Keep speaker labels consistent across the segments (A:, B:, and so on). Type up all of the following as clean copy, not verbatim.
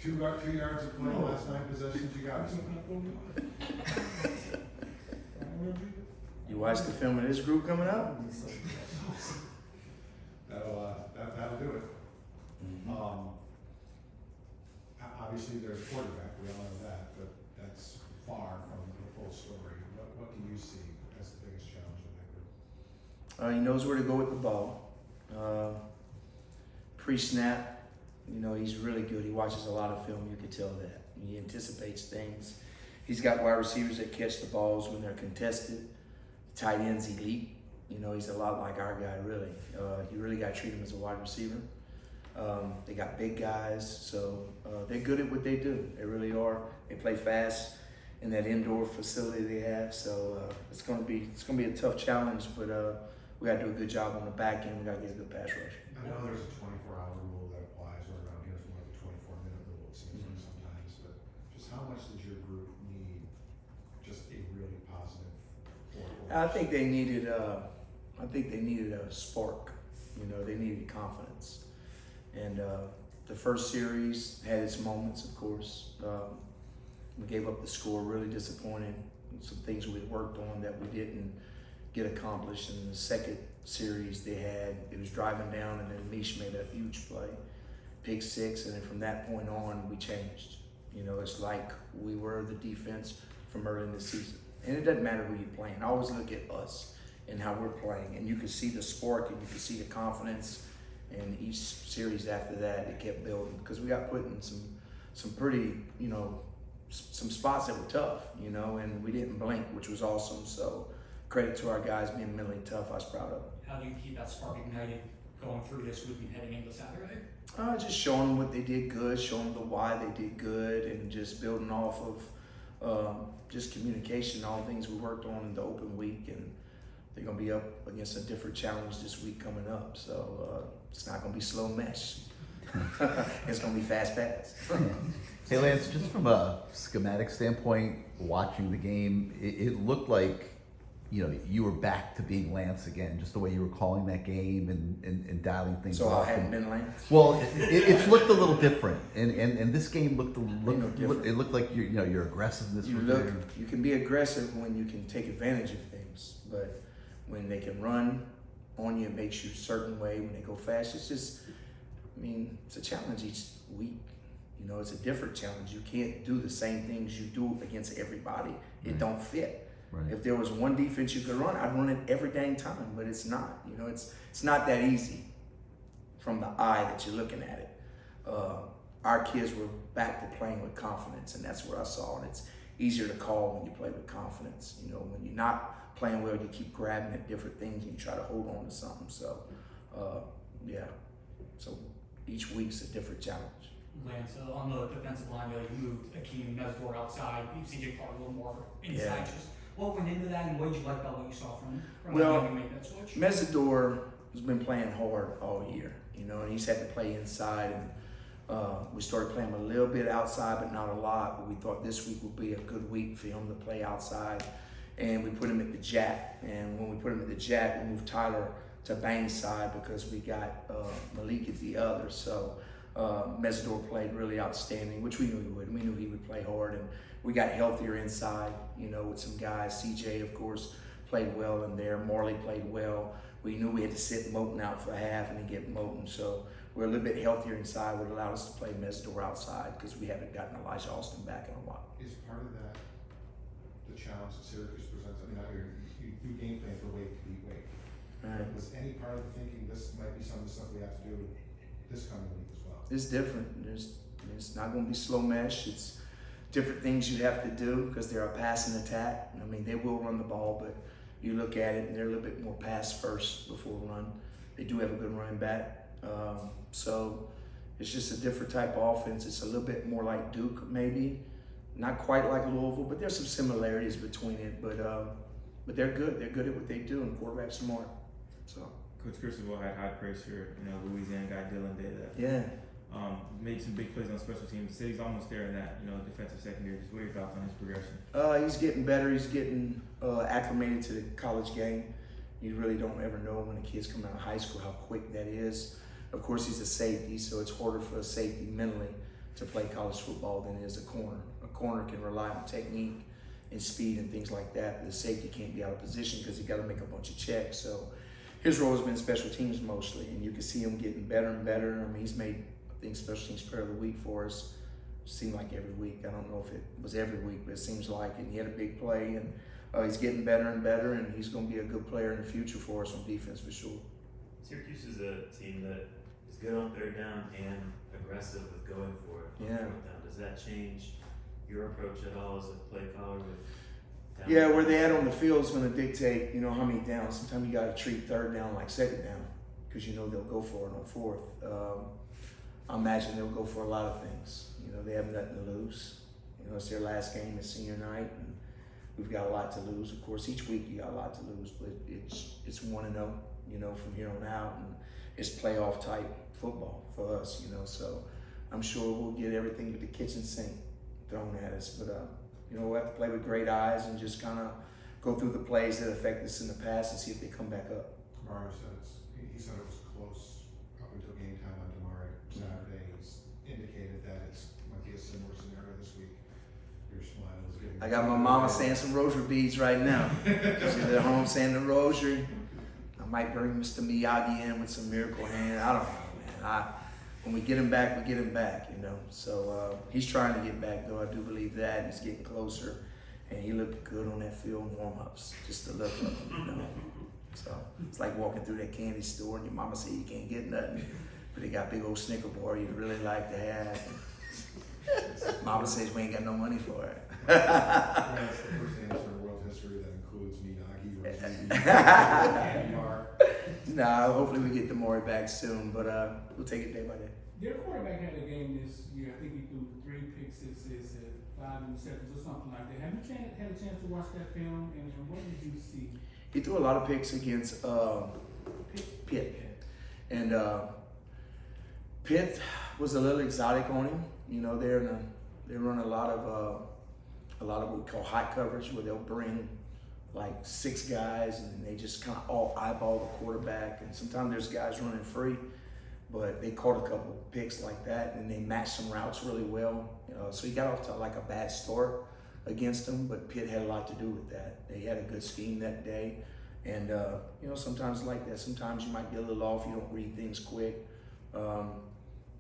A: 2 yards of play, last 9 possessions, you got me.
B: You watch the film of this group coming up?
A: That'll do it.
B: Mm-hmm.
A: Obviously, there's a quarterback, we all know that, but that's far from the full story. What do you see as the biggest challenge in that group?
B: He knows where to go with the ball. Pre-snap, he's really good. He watches a lot of film, you can tell that. He anticipates things. He's got wide receivers that catch the balls when they're contested. Tight end's elite. He's a lot like our guy, really. You really got to treat him as a wide receiver. They got big guys, so they're good at what they do. They really are. They play fast in that indoor facility they have, so it's gonna be a tough challenge, but we got to do a good job on the back end. We got to get a good pass rush.
A: I know there's a 24-hour rule that applies, or around here it's more like a 24-minute rule, it seems like sometimes, but just how much does your group need just a really positive forward?
B: I think they needed a spark. They needed confidence. And the first series had its moments, of course. We gave up the score, really disappointed. Some things we had worked on that we didn't get accomplished. In the second series it was driving down, and then Mish made a huge play, pick 6, and then from that point on, we changed. It's like we were the defense from early in the season. And it doesn't matter who you're playing. I always look at us and how we're playing, and you can see the spark and you can see the confidence. And each series after that, it kept building because we got put in some pretty, some spots that were tough, and we didn't blink, which was awesome. So credit to our guys being mentally tough. I was proud of them.
C: How do you keep that spark ignited going through this week and heading into Saturday?
B: Just showing them what they did good, showing them the why they did good, and just building off of just communication, all the things we worked on in the open week. And they're going to be up against a different challenge this week coming up. So it's not going to be slow mesh. It's going to be fast pass.
D: Hey Lance, just from a schematic standpoint, watching the game, it looked like you were back to being Lance again, just the way you were calling that game and dialing things
B: So
D: off.
B: I hadn't been Lance?
D: Well, it looked a little different, and this game looked
B: different.
D: it looked like your aggressiveness.
B: You can be aggressive when you can take advantage of things, but when they can run on you, it makes you a certain way. When they go fast, it's just, it's a challenge each week. It's a different challenge. You can't do the same things you do against everybody. It don't fit.
D: Right.
B: If there was one defense you could run, I'd run it every dang time, but it's not. It's not that easy from the eye that you're looking at it. Our kids were back to playing with confidence, and that's what I saw. And it's easier to call when you play with confidence. When you're not playing well, you keep grabbing at different things and you try to hold on to something. So, So each week's a different challenge.
C: Lance, on the defensive line, you moved Akeem Mesdor outside, CJ Clark a little more inside.
B: Yeah.
C: Just what went into that, and what did you like about what you saw from
B: Well,
C: when you made that switch?
B: Mesidor has been playing hard all year, and he's had to play inside, and we started playing a little bit outside, but not a lot. But we thought this week would be a good week for him to play outside, and we put him at the jack. And when we put him at the jack, we moved Tyler to Bain's side because we got Malik at the other. So Mesidor played really outstanding, which we knew he would. We knew he would play hard, and we got healthier inside, with some guys. CJ, of course, played well in there. Marley played well. We knew we had to sit Moten out for half and then get Moten, so we're a little bit healthier inside, would allow us to play Mesidor outside because we haven't gotten Elijah Austin back in a while.
A: Is part of that the challenge that Syracuse presents? You game plan for Wake to beat Wake.
B: Right.
A: Was any part of the thinking this might be some of the stuff we have to do this coming week as well?
B: It's different. It's not going to be slow mesh. It's different things you have to do because they're a passing attack. They will run the ball, but you look at it and they're a little bit more pass first before run. They do have a good running back. So it's just a different type of offense. It's a little bit more like Duke, maybe. Not quite like Louisville, but there's some similarities between it. But they're good. They're good at what they do, and the quarterback's smart. So
E: Coach Cristobal had high praise for Louisiana guy Dylan Day.
B: Yeah.
E: Made some big plays on special teams. Said he's almost there in that defensive secondary. Just what are your thoughts on his progression?
B: He's getting better. He's getting acclimated to the college game. You really don't ever know when a kid's coming out of high school how quick that is. Of course, he's a safety, so it's harder for a safety mentally to play college football than it is a corner. A corner can rely on technique and speed and things like that. The safety can't be out of position because he got to make a bunch of checks. So his role has been special teams mostly, and you can see him getting better and better. I mean, he's made, I think, special teams player of the week for us. Seemed like every week. I don't know if it was every week, but it seems like. And he had a big play, and he's getting better and better, and he's going to be a good player in the future for us on defense for sure.
F: Syracuse is a team that is good on third down and aggressive with going for it on
B: Yeah.
F: fourth down. Does that change your approach at all as a play caller with down?
B: Yeah, where they at on the field is going to dictate, how many downs. Sometimes you got to treat third down like second down because they'll go for it on fourth. I imagine they'll go for a lot of things. They have nothing to lose. It's their last game, it's senior night, and we've got a lot to lose. Of course, each week you got a lot to lose, but it's 1-0, from here on out, and it's playoff type football for us, So I'm sure we'll get everything with the kitchen sink thrown at us, but we'll have to play with great eyes and just kind of go through the plays that affect us in the past and see if they come back up.
A: Mario said he said it was close up until game time on Damari Saturday. He's indicated that it might be a similar scenario this week. Your smile is getting.
B: I got my mama saying some rosary beads right now. She's at home saying the rosary. I might bring Mr. Miyagi in with some miracle hand. I don't know, man. When we get him back, we get him back, So he's trying to get back, though. I do believe that. He's getting closer. And he looked good on that field in warm-ups. Just the look of him, So it's like walking through that candy store and your mama say you can't get nothing. But they got big old Snicker bar you'd really like to have. Mama says we ain't got no money for it.
A: That's the first answer in world history that includes Miyagi, rosary, candy bar.
B: Nah, hopefully we get Damari back soon, but we'll take it day by day.
G: Their quarterback had a game this year. I think he threw 3 pick sixes and 5 interceptions or something like that. Have you had a chance to watch that film, and what did you see?
B: He threw a lot of picks against Pitt. And Pitt was a little exotic on him. They run a lot of what we call hot coverage, where they'll bring like 6 guys and they just kind of all eyeball the quarterback. And sometimes there's guys running free, but they caught a couple picks like that, and they matched some routes really well. So he got off to like a bad start against them, but Pitt had a lot to do with that. They had a good scheme that day, and sometimes like that. Sometimes you might be a little off. You don't read things quick.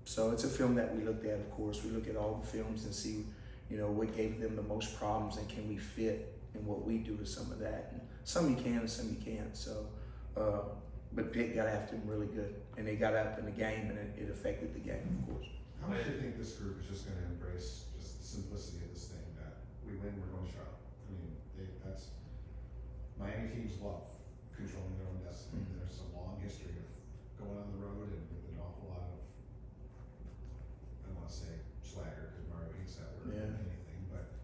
B: So it's a film that we looked at. Of course, we look at all the films and see, what gave them the most problems, and can we fit in what we do to some of that. And some you can, and some you can't. So, but Pitt got after him really good, and they got after the game, and it affected the game, of course.
A: How much do you think this group is just going to embrace just the simplicity of this thing, that we win, we're going sharp? I mean, that's Miami teams love controlling their own destiny.
B: Mm-hmm.
A: There's a long history of going on the road and with an awful lot of, I don't want to say swagger because Mario hates that word more than anything, but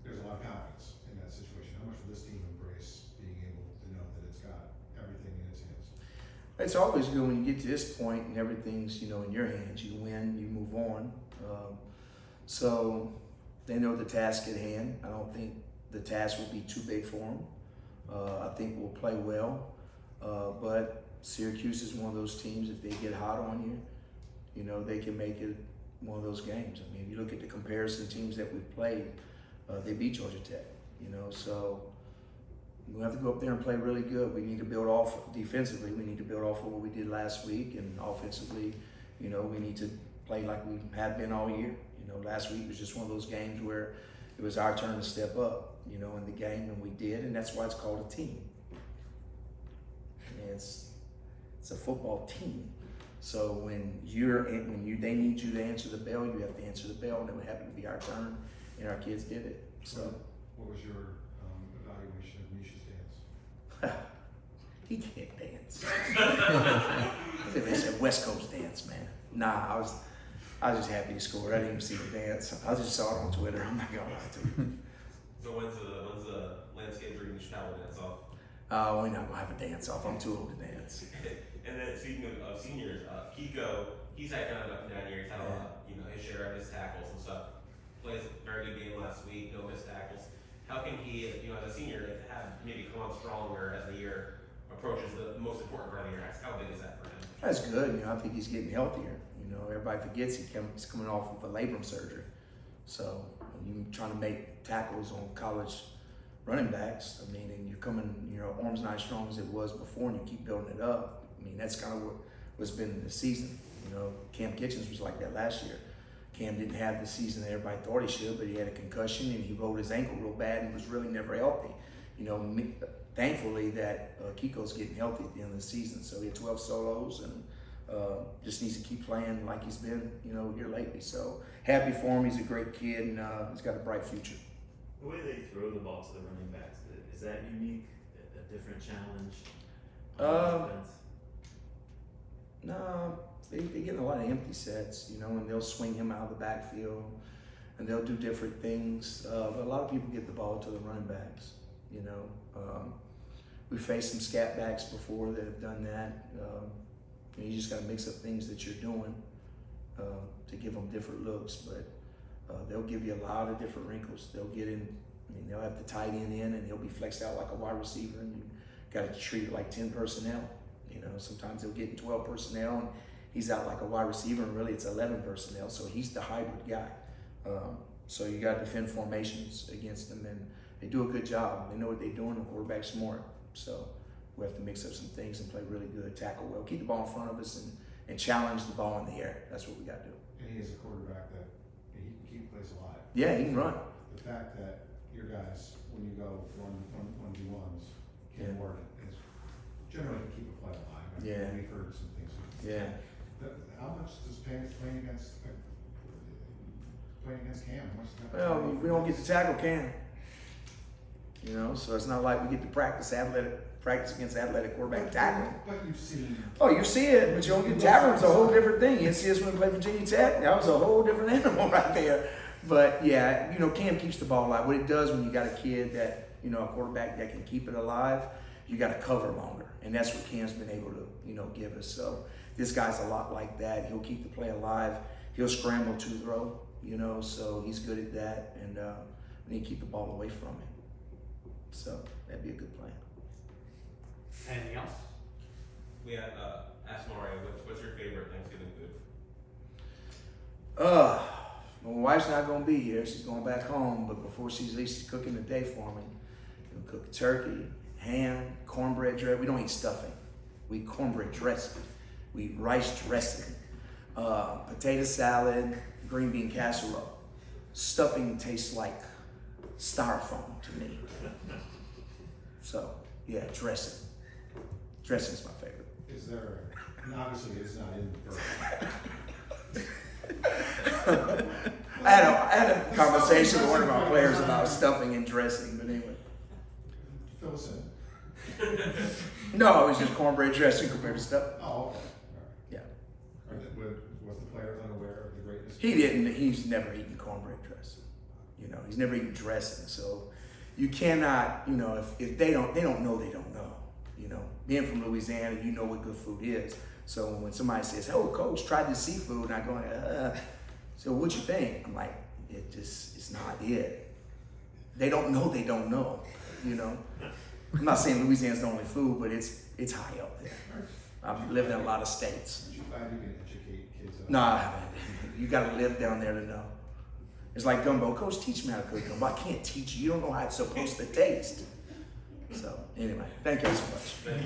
A: there's a lot of confidence in that situation. How much will this team embrace being able to know that it's got everything in its hands?
B: It's always good when you get to this point and everything's, in your hands. You win, you move on. So they know the task at hand. I don't think the task will be too big for them. I think we'll play well. But Syracuse is one of those teams, if they get hot on you, they can make it one of those games. I mean, if you look at the comparison teams that we've played, they beat Georgia Tech, so we have to go up there and play really good. We need to build off defensively. We need to build off of what we did last week, and offensively, we need to play like we have been all year. Last week was just one of those games where it was our turn to step up, in the game, and we did, and that's why it's called a team. And it's a football team. So when they need you to answer the bell, you have to answer the bell, and it would happen to be our turn, and our kids did it. So
A: what was your evaluation of Misha's dance?
B: he can't dance. They said West Coast dance, man. Nah, I was just happy he scored. I didn't even see the dance. I just saw it on Twitter. I'm not gonna lie to you.
H: So when's the Lance Guidry Nov dance off?
B: We're not gonna have a dance off. I'm too old to dance.
H: And then speaking of seniors, Kiko, he's had kind of up and down year. He's had a lot, his share of missed tackles and stuff. Plays a very good game last week, no missed tackles. How can he, as a senior, have maybe come on stronger as the year approaches the most important part of the year? How big is that for him?
B: That's good. I think he's getting healthier. know, everybody forgets he's coming off of a labrum surgery. So when you're trying to make tackles on college running backs, I mean, and you're coming, your arm's not as strong as it was before, and you keep building it up. I mean, that's kind of what's been this season. You know, Cam Kitchens was like that last year. Cam didn't have the season that everybody thought he should, but he had a concussion and he rolled his ankle real bad and was really never healthy. You know, thankfully that Kiko's getting healthy at the end of the season. So he had 12 solos and just needs to keep playing like he's been, you know, here lately. So happy for him. He's a great kid and he's got a bright future.
F: The way they throw the ball to the running backs, is that unique? A different challenge? On defense?
B: No, they get a lot of empty sets, you know, and they'll swing him out of the backfield and they'll do different things. But a lot of people get the ball to the running backs, you know. We faced some scat backs before that have done that. You just got to mix up things that you're doing to give them different looks, but they'll give you a lot of different wrinkles. They'll get in, I mean, they'll have the tight end in and he'll be flexed out like a wide receiver and you got to treat it like 10 personnel. You know, sometimes they'll get in 12 personnel and he's out like a wide receiver and really it's 11 personnel, so he's the hybrid guy. So you got to defend formations against them and they do a good job. They know what they're doing, the quarterback's smart. So we have to mix up some things and play really good, tackle well, keep the ball in front of us and challenge the ball in the air. That's what we got to do.
A: And he is a quarterback that he can keep plays alive.
B: Yeah, he can run.
A: The fact that your guys, when you go 1v1s, can work is generally can keep a play alive. I mean,
B: Yeah.
A: We've heard some things.
B: Yeah.
A: How much does playing against Cam? How much does that
B: Well, we don't get to tackle Cam. You know, so it's not like we get to practice against athletic quarterback tackling.
A: But you've seen.
B: Oh, you see it, but you don't get tackled. It's a whole different thing. You see us when we play Virginia Tech. That was a whole different animal right there. But yeah, you know, Cam keeps the ball alive. What it does when you got a kid that, you know, a quarterback that can keep it alive, you got to cover longer, and that's what Cam's been able to, you know, give us. So this guy's a lot like that. He'll keep the play alive. He'll scramble to throw, you know, so he's good at that, and we need to keep the ball away from him. So that'd be a good plan.
C: Anything else?
H: We had asked Mario, what's your favorite Thanksgiving food?
B: My wife's not gonna be here. She's going back home, but before she's least cooking the day for me, we'll cook turkey, ham, cornbread dressing. We don't eat stuffing. We eat cornbread dressing. We eat rice dressing, potato salad, green bean casserole. Stuffing tastes like styrofoam to me. So yeah, dressing. Dressing is my favorite.
A: Is there? And obviously, it's not in the burger.
B: I had a conversation with one of our players about stuffing and dressing, but anyway.
A: Fill us in.
B: No, it was just cornbread dressing compared to stuff.
A: Oh, okay.
B: Yeah.
A: Was the player unaware of the greatness?
B: He didn't. He's never eaten cornbread dressing. You know, he's never eaten dressing. So you cannot, you know, if they don't know, they don't know. You know, being from Louisiana, you know what good food is. So when somebody says, "Oh, coach, tried this seafood," and I go, so what you think? I'm like, it's not it. They don't know, you know. I'm not saying Louisiana's the only food, but it's high up there. I've lived in a lot of states.
A: Did you find you can educate kids?
B: Nah, you gotta live down there to know. It's like gumbo. Coach, teach me how to cook gumbo. I can't teach you. You don't know how it's supposed to taste. So anyway, thank you so much.